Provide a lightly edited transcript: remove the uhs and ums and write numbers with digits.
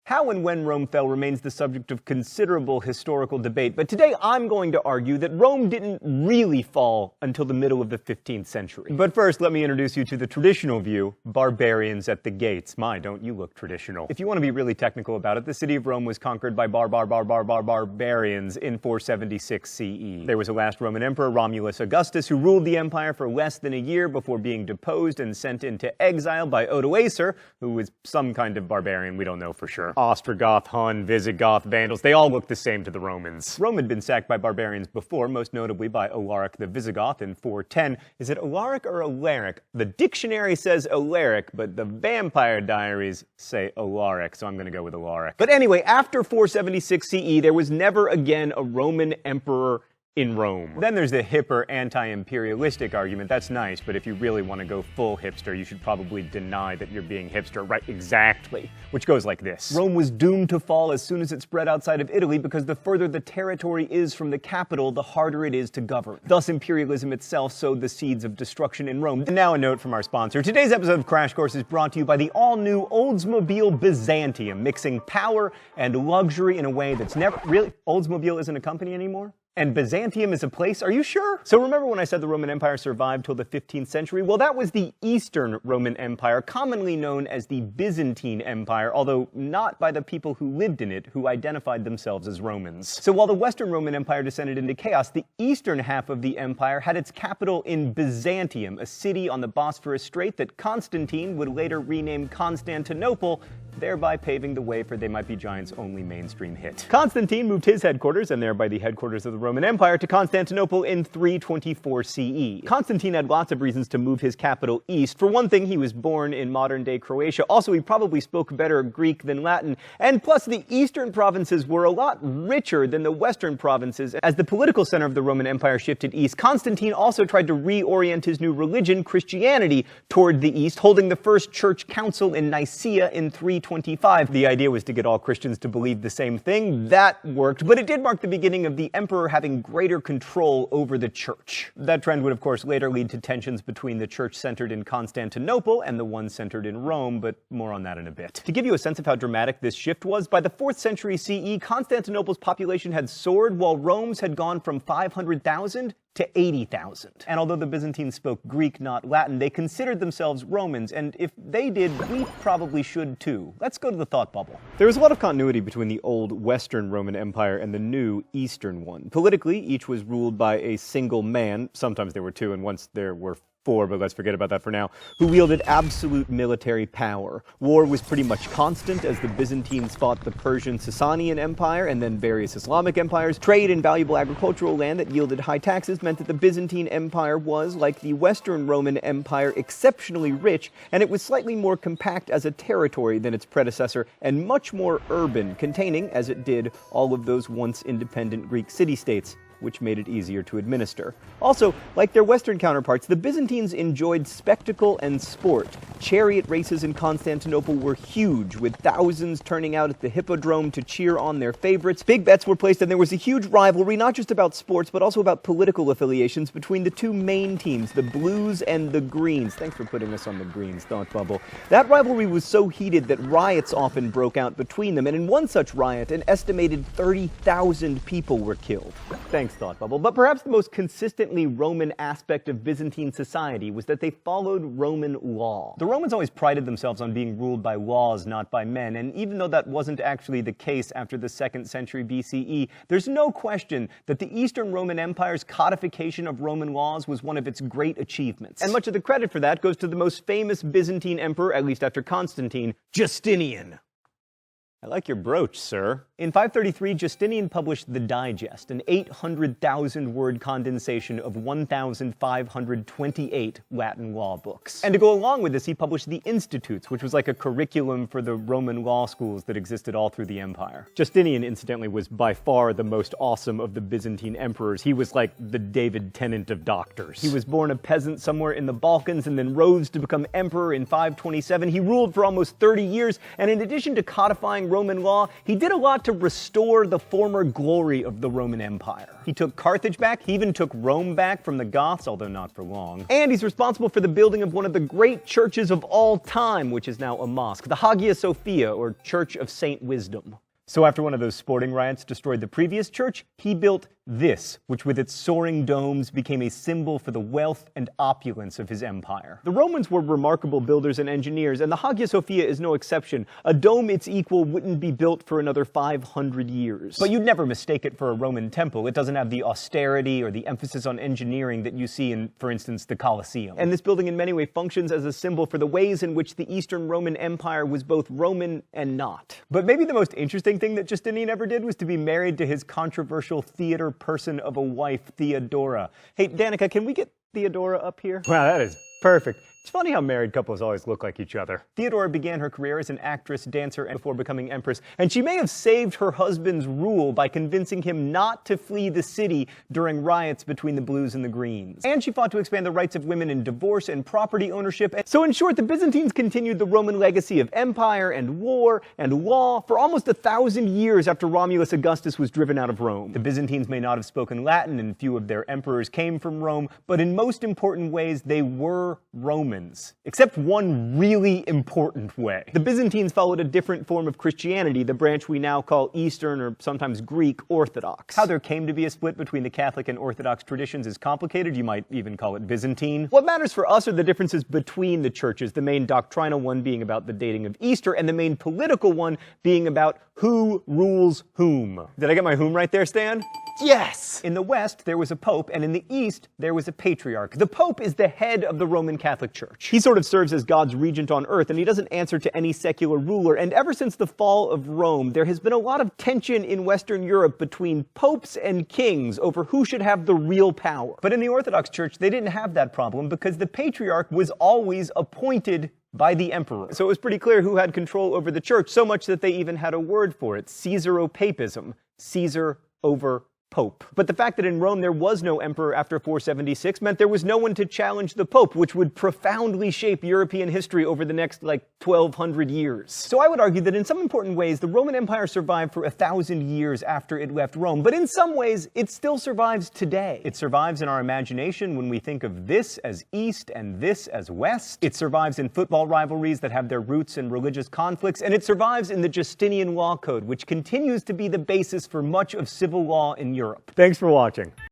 How and when Rome fell remains the subject of considerable historical debate, but today I'm going to argue that Rome didn't really fall until the middle of the 15th century. But first, let me introduce you to the traditional view, barbarians at the gates. My, don't you look traditional. If you want to be really technical about it, the city of Rome was conquered by barbarians in 476 CE. There was a last Roman emperor, Romulus Augustus, who ruled the empire for less than a year before being deposed and sent into exile by Odoacer, who was some kind of barbarian, we don't know for sure. Ostrogoth, Hun, Visigoth, Vandals, they all looked the same to the Romans. Rome had been sacked by barbarians before, most notably by Alaric the Visigoth in 410. Is it Alaric or Alaric? The dictionary says Alaric, but the vampire diaries say Alaric, so I'm going to go with Alaric. But anyway, after 476 CE, there was never again a Roman emperor in Rome. Then there's the hipper anti-imperialistic argument. That's nice, but if you really want to go full hipster, you should probably deny that you're being hipster. Right, exactly. Which goes like this. Rome was doomed to fall as soon as it spread outside of Italy because the further the territory is from the capital, the harder it is to govern. Thus, imperialism itself sowed the seeds of destruction in Rome. And now a note from our sponsor. Today's episode of Crash Course is brought to you by the all-new Oldsmobile Byzantium, mixing power and luxury in a way that's never... Really? Oldsmobile isn't a company anymore? And Byzantium is a place? Are you sure? So remember when I said the Roman Empire survived till the 15th century? Well, that was the Eastern Roman Empire, commonly known as the Byzantine Empire, although not by the people who lived in it, who identified themselves as Romans. So while the Western Roman Empire descended into chaos, the eastern half of the empire had its capital in Byzantium, a city on the Bosphorus Strait that Constantine would later rename Constantinople, thereby paving the way for They Might Be Giants' only mainstream hit. Constantine moved his headquarters, and thereby the headquarters of the Roman Empire, to Constantinople in 324 CE. Constantine had lots of reasons to move his capital east. For one thing, he was born in modern-day Croatia. Also, he probably spoke better Greek than Latin. And plus, the eastern provinces were a lot richer than the western provinces. As the political center of the Roman Empire shifted east, Constantine also tried to reorient his new religion, Christianity, toward the east, holding the first church council in Nicaea in 325. The idea was to get all Christians to believe the same thing. That worked, but it did mark the beginning of the emperor having greater control over the church. That trend would, of course, later lead to tensions between the church centered in Constantinople and the one centered in Rome, but more on that in a bit. To give you a sense of how dramatic this shift was, by the 4th century CE, Constantinople's population had soared while Rome's had gone from 500,000 to 80,000. And although the Byzantines spoke Greek, not Latin, they considered themselves Romans, and if they did, we probably should too. Let's go to the thought bubble. There was a lot of continuity between the old Western Roman Empire and the new Eastern one. Politically, each was ruled by a single man. Sometimes there were two, and once there were four, but let's forget about that for now, who wielded absolute military power. War was pretty much constant as the Byzantines fought the Persian Sasanian Empire and then various Islamic empires. Trade in valuable agricultural land that yielded high taxes meant that the Byzantine Empire was, like the Western Roman Empire, exceptionally rich, and it was slightly more compact as a territory than its predecessor and much more urban, containing, as it did, all of those once independent Greek city-states, which made it easier to administer. Also, like their Western counterparts, the Byzantines enjoyed spectacle and sport. Chariot races in Constantinople were huge, with thousands turning out at the Hippodrome to cheer on their favorites. Big bets were placed, and there was a huge rivalry, not just about sports, but also about political affiliations between the two main teams, the Blues and the Greens. Thanks for putting us on the Greens, thought bubble. That rivalry was so heated that riots often broke out between them, and in one such riot, an estimated 30,000 people were killed. Thanks, thought bubble. But perhaps the most consistently Roman aspect of Byzantine society was that they followed Roman law. The Romans always prided themselves on being ruled by laws, not by men, and even though that wasn't actually the case after the 2nd century BCE, there's no question that the Eastern Roman Empire's codification of Roman laws was one of its great achievements. And much of the credit for that goes to the most famous Byzantine emperor, at least after Constantine, Justinian. I like your brooch, sir. In 533, Justinian published the Digest, an 800,000-word condensation of 1,528 Latin law books. And to go along with this, he published the Institutes, which was like a curriculum for the Roman law schools that existed all through the empire. Justinian, incidentally, was by far the most awesome of the Byzantine emperors. He was like the David Tennant of doctors. He was born a peasant somewhere in the Balkans and then rose to become emperor in 527. He ruled for almost 30 years, and in addition to codifying codifying Roman law, he did a lot to restore the former glory of the Roman Empire. He took Carthage back, he even took Rome back from the Goths, although not for long. And he's responsible for the building of one of the great churches of all time, which is now a mosque, the Hagia Sophia, or Church of Saint Wisdom. So after one of those sporting riots destroyed the previous church, he built this, which with its soaring domes became a symbol for the wealth and opulence of his empire. The Romans were remarkable builders and engineers, and the Hagia Sophia is no exception. A dome its equal wouldn't be built for another 500 years. But you'd never mistake it for a Roman temple. It doesn't have the austerity or the emphasis on engineering that you see in, for instance, the Colosseum. And this building in many ways functions as a symbol for the ways in which the Eastern Roman Empire was both Roman and not. But maybe the most interesting thing that Justinian ever did was to be married to his controversial theater person of a wife, Theodora. Hey, Danica, can we get Theodora up here? Wow, that is perfect. It's funny how married couples always look like each other. Theodora began her career as an actress, dancer, and before becoming empress, and she may have saved her husband's rule by convincing him not to flee the city during riots between the Blues and the Greens. And she fought to expand the rights of women in divorce and property ownership. So in short, the Byzantines continued the Roman legacy of empire and war and law for almost 1,000 years after Romulus Augustus was driven out of Rome. The Byzantines may not have spoken Latin, and few of their emperors came from Rome, but in most important ways, they were Romans. Except one really important way. The Byzantines followed a different form of Christianity, the branch we now call Eastern or sometimes Greek Orthodox. How there came to be a split between the Catholic and Orthodox traditions is complicated. You might even call it Byzantine. What matters for us are the differences between the churches, the main doctrinal one being about the dating of Easter, and the main political one being about who rules whom. Did I get my whom right there, Stan? Yes! In the West, there was a pope, and in the East, there was a patriarch. The pope is the head of the Roman Catholic Church. He sort of serves as God's regent on earth, and he doesn't answer to any secular ruler. And ever since the fall of Rome, there has been a lot of tension in Western Europe between popes and kings over who should have the real power. But in the Orthodox Church, they didn't have that problem because the patriarch was always appointed by the emperor. So it was pretty clear who had control over the church, so much that they even had a word for it, Caesaropapism, Caesar over Pope. But the fact that in Rome there was no emperor after 476 meant there was no one to challenge the Pope, which would profoundly shape European history over the next, 1,200 years. So I would argue that in some important ways, the Roman Empire survived for 1,000 years after it left Rome, but in some ways, it still survives today. It survives in our imagination when we think of this as East and this as West. It survives in football rivalries that have their roots in religious conflicts, and it survives in the Justinian Law Code, which continues to be the basis for much of civil law in Europe. Thanks for watching.